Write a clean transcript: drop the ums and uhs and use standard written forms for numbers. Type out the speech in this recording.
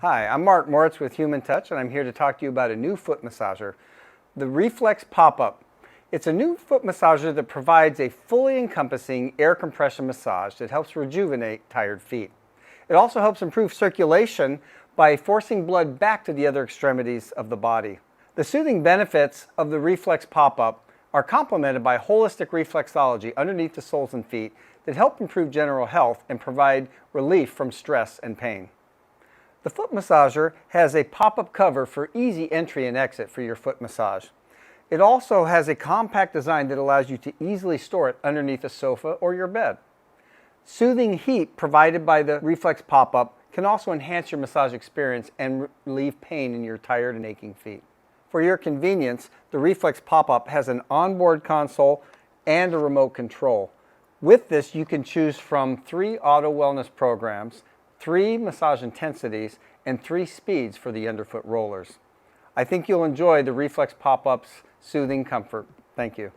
Hi, I'm Mark Moritz with Human Touch, and I'm here to talk to you about a new foot massager, the Reflex PopUp. It's a new foot massager that provides a fully encompassing air compression massage that helps rejuvenate tired feet. It also helps improve circulation by forcing blood back to the other extremities of the body. The soothing benefits of the Reflex PopUp are complemented by holistic reflexology underneath the soles and feet that help improve general health and provide relief from stress and pain. The foot massager has a pop-up cover for easy entry and exit for your foot massage. It also has a compact design that allows you to easily store it underneath a sofa or your bed. Soothing heat provided by the Reflex PopUp can also enhance your massage experience and relieve pain in your tired and aching feet. For your convenience, the Reflex PopUp has an onboard console and a remote control. With this, you can choose from 3 auto wellness programs, 3 massage intensities, and 3 speeds for the underfoot rollers. I think you'll enjoy the Reflex PopUp's soothing comfort. Thank you.